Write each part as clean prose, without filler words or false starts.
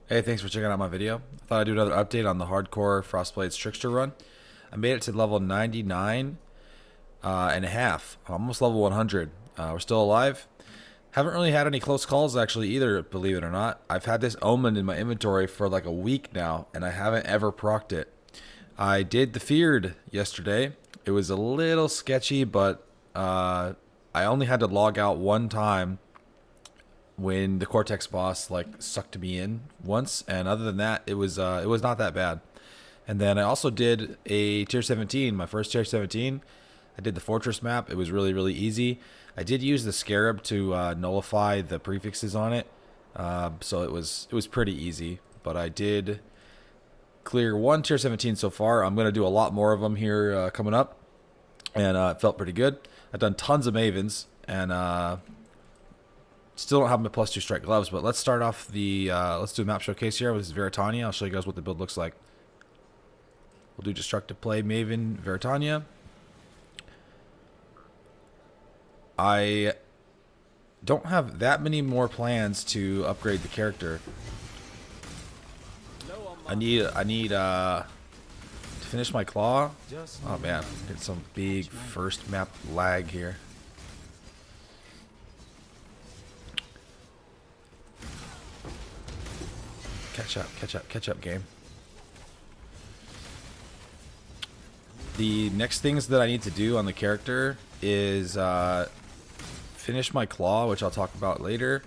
Hey, thanks for checking out my video. I thought I'd do another update on the hardcore Frostblade's Trickster run. I made it to level 99 and a half, almost level 100. We're still alive. Haven't really had any close calls actually either, believe it or not. I've had this Omen in my inventory for like a week now, and I haven't ever procced it. I did the Feared yesterday. It was a little sketchy, but I only had to log out one time when the Cortex boss like sucked me in once, and other than that, it was not that bad. And then I also did a tier 17, my first tier 17. I did the fortress map. It was really easy. I did use the scarab to nullify the prefixes on it, so it was pretty easy. But I did clear one tier 17 so far. I'm gonna do a lot more of them here coming up, and it felt pretty good. I've done tons of Mavens, and still don't have my +2 strike gloves, but let's start off the let's do a map showcase here with Veritania. I'll show you guys what the build looks like. We'll do destructive play Maven Veritania. I don't have that many more plans to upgrade the character. I need to finish my claw. Oh man, get some big first map lag here. Catch up, game. The next things that I need to do on the character is finish my claw, which I'll talk about later,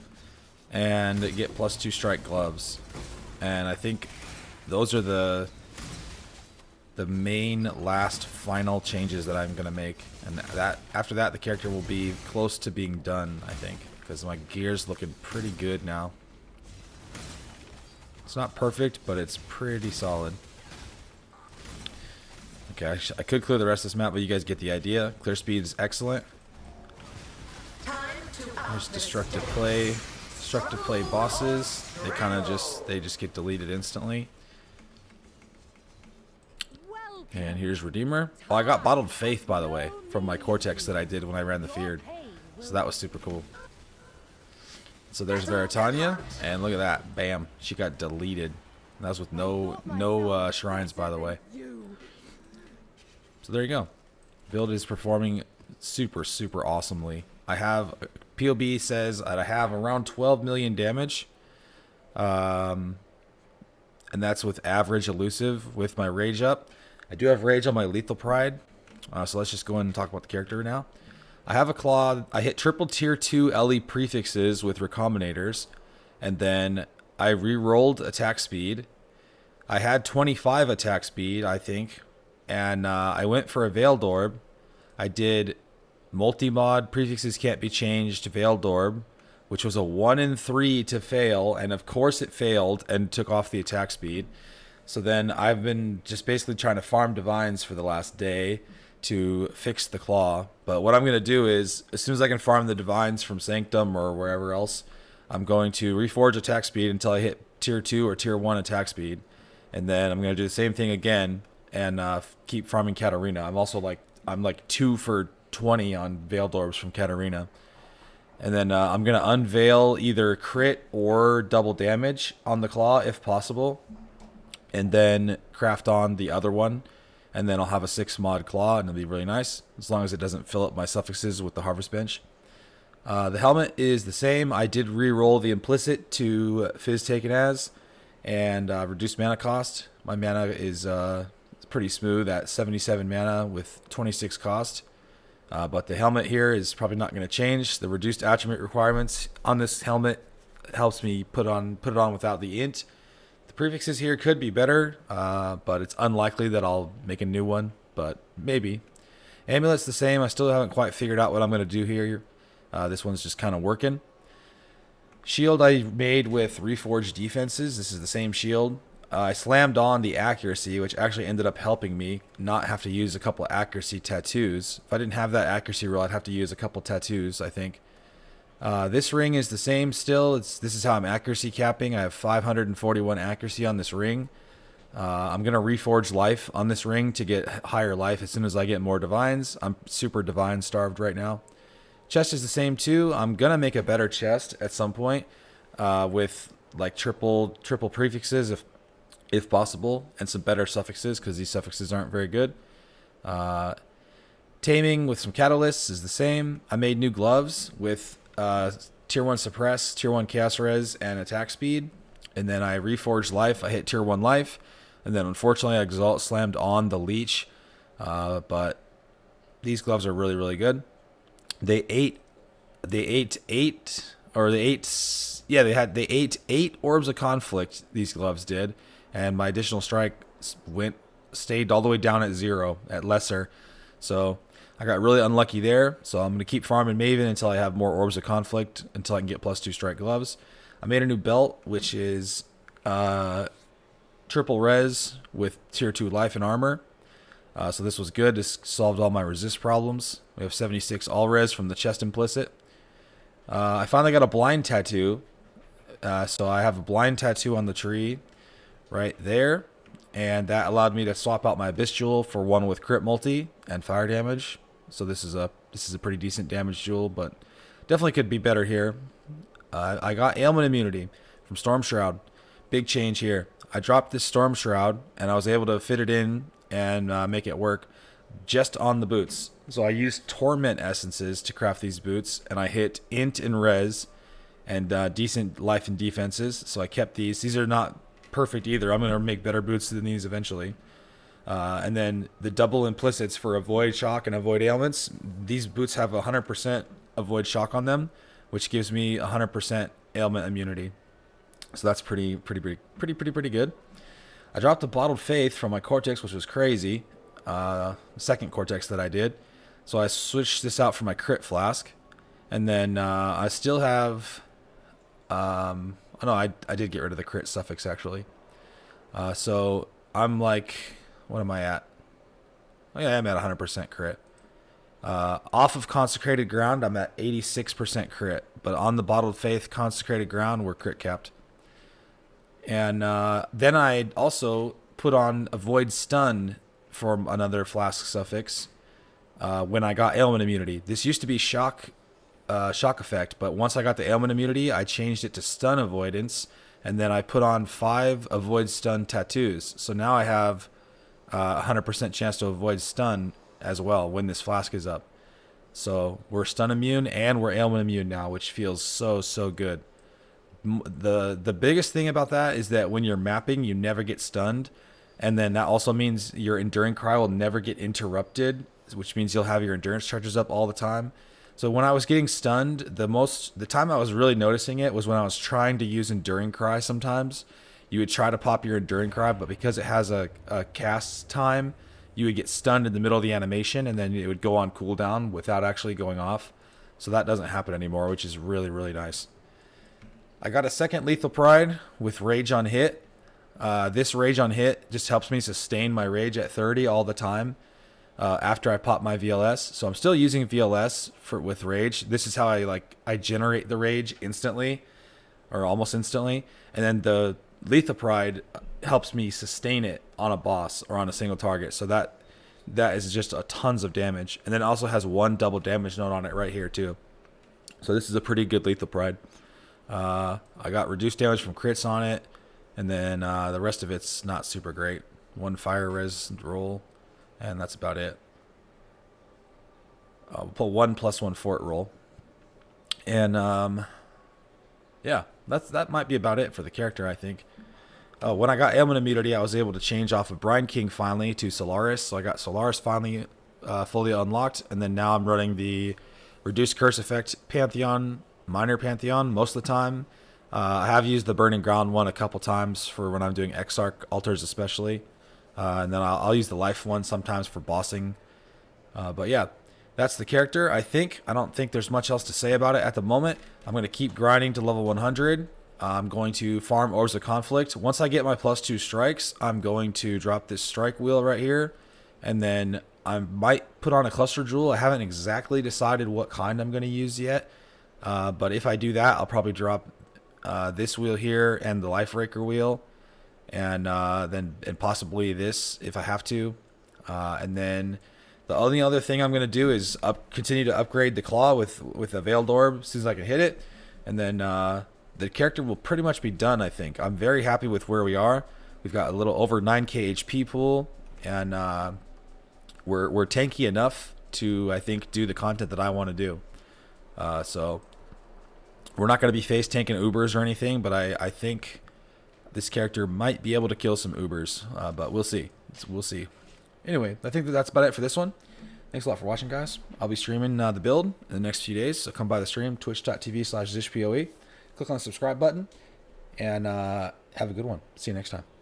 and get +2 strike gloves. And I think those are the main last final changes that I'm gonna make. And that after that, the character will be close to being done, I think, because my gear's looking pretty good now. It's not perfect, but it's pretty solid. Okay, I could clear the rest of this map, but you guys get the idea. Clear speed is excellent. There's destructive play. Destructive play bosses. They kind of just get deleted instantly. And here's Redeemer. Oh, I got Bottled Faith, by the way, from my Cortex that I did when I ran the Feared. So that was super cool. So there's Veritania, and look at that, bam, she got deleted. And that was with no shrines, by the way. So there you go. Build is performing super awesomely. I have POB says that I have around 12 million damage, and that's with average elusive with my rage up. I do have rage on my lethal pride, so let's just go in and talk about the character now. I have a claw. I hit triple tier 2 LE prefixes with recombinators, and then I re-rolled attack speed. I had 25 attack speed, I think, and I went for a Veiled Orb. I did multi-mod prefixes can't be changed Veiled Orb, which was a 1 in 3 to fail, and of course it failed and took off the attack speed. So then I've been just basically trying to farm divines for the last day to fix the claw. But what I'm going to do is, as soon as I can farm the divines from Sanctum or wherever else, I'm going to reforge attack speed until I hit tier 2 or tier 1 attack speed. And then I'm going to do the same thing again and keep farming Katarina. I'm like 2 for 20 on Veiled Orbs from Katarina. And then I'm going to unveil either crit or double damage on the claw if possible. And then craft on the other one. And then I'll have a 6 mod claw, and it'll be really nice, as long as it doesn't fill up my suffixes with the harvest bench. The helmet is the same. I did re-roll the implicit to Fizz Taken As, and reduce mana cost. My mana is pretty smooth at 77 mana with 26 cost. But the helmet here is probably not going to change. The reduced attribute requirements on this helmet helps me put it on without the int. Prefixes here could be better, but it's unlikely that I'll make a new one, but maybe. Amulet's the same. I still haven't quite figured out what I'm going to do here. This one's just kind of working. Shield I made with Reforged defenses. This is the same shield. I slammed on the accuracy, which actually ended up helping me not have to use a couple accuracy tattoos. If I didn't have that accuracy roll, I'd have to use a couple tattoos, I think. This ring is the same still. This is how I'm accuracy capping. I have 541 accuracy on this ring. I'm going to reforge life on this ring to get higher life as soon as I get more divines. I'm super divine starved right now. Chest is the same too. I'm going to make a better chest at some point with like triple prefixes if possible, and some better suffixes because these suffixes aren't very good. Taming with some catalysts is the same. I made new gloves with tier 1 suppress, tier 1 chaos res, and attack speed. And then I reforged life. I hit tier 1 life. And then unfortunately I exalt slammed on the leech. But these gloves are really, really good. They ate 8 orbs of conflict, these gloves did. And my additional strike stayed all the way down at 0 at lesser. So I got really unlucky there. So I'm going to keep farming Maven until I have more orbs of conflict, until I can get +2 strike gloves. I made a new belt, which is triple res with tier 2 life and armor. So this was good. This solved all my resist problems. We have 76 all res from the chest implicit. I finally got a blind tattoo. So I have a blind tattoo on the tree right there. And that allowed me to swap out my Abyss Jewel for one with crit multi and fire damage. So this is a pretty decent damage jewel, but definitely could be better here. I got ailment immunity from Storm Shroud. Big change here. I dropped this Storm Shroud and I was able to fit it in and make it work just on the boots. So I used Torment essences to craft these boots, and I hit int and res and decent life and defenses. So I kept these. These are not perfect either. I'm going to make better boots than these eventually. And then the double implicits for avoid shock and avoid ailments. These boots have 100% avoid shock on them, which gives me 100% ailment immunity. So that's pretty good. I dropped a bottled faith from my Cortex, which was crazy. Second Cortex that I did. So I switched this out for my crit flask. And then I still have... I did get rid of the crit suffix, actually. So I'm like... What am I at? Oh, yeah, I'm at 100% crit. Off of Consecrated Ground, I'm at 86% crit. But on the Bottled Faith Consecrated Ground, we're crit capped. And then I also put on Avoid Stun for another flask suffix when I got ailment immunity. This used to be shock effect, but once I got the ailment immunity, I changed it to stun avoidance, and then I put on 5 avoid stun tattoos. So now I have 100% chance to avoid stun as well when this flask is up. So we're stun immune and we're ailment immune now, which feels so good. The biggest thing about that is that when you're mapping, you never get stunned. And then that also means your Enduring Cry will never get interrupted, which means you'll have your endurance charges up all the time. So when I was getting stunned, the time I was really noticing it was when I was trying to use Enduring Cry sometimes. You would try to pop your Enduring Cry, but because it has a cast time, you would get stunned in the middle of the animation, and then it would go on cooldown without actually going off. So that doesn't happen anymore, which is really nice. I got a second Lethal Pride with Rage on Hit. This Rage on Hit just helps me sustain my Rage at 30 all the time after I pop my VLS. So I'm still using VLS with Rage. This is how I generate the Rage instantly, or almost instantly. And then the Lethal Pride helps me sustain it on a boss or on a single target. So that is just tons of damage. And then it also has 1 double damage note on it right here too. So this is a pretty good Lethal Pride. I got reduced damage from crits on it. And then the rest of it's not super great. 1 fire res roll, and that's about it. We'll pull 1 + 1 fort roll. And yeah, that might be about it for the character, I think. When I got ailment immunity, I was able to change off of Brine King finally to Solaris. So I got Solaris finally fully unlocked, and then now I'm running the reduced curse effect Pantheon, minor Pantheon most of the time. I have used the Burning Ground one a couple times for when I'm doing Exarch altars especially. And then I'll use the life one sometimes for bossing. But yeah, that's the character. I don't think there's much else to say about it at the moment. I'm going to keep grinding to level 100. I'm going to farm Orbs of Conflict. Once I get my +2 strikes, I'm going to drop this strike wheel right here. And then I might put on a Cluster Jewel. I haven't exactly decided what kind I'm going to use yet. But if I do that, I'll probably drop this wheel here and the Life Raker wheel, and possibly this if I have to. And then the only other thing I'm going to do is continue to upgrade the claw with a Veiled Orb as soon as I can hit it. And then the character will pretty much be done, I think. I'm very happy with where we are. We've got a little over 9k HP pool, and we're tanky enough to, I think, do the content that I want to do. So we're not going to be face tanking Ubers or anything, but I think this character might be able to kill some Ubers, but we'll see. We'll see. Anyway, I think that's about it for this one. Thanks a lot for watching, guys. I'll be streaming the build in the next few days, so come by the stream, twitch.tv/ZishPoE. Click on the subscribe button, and have a good one. See you next time.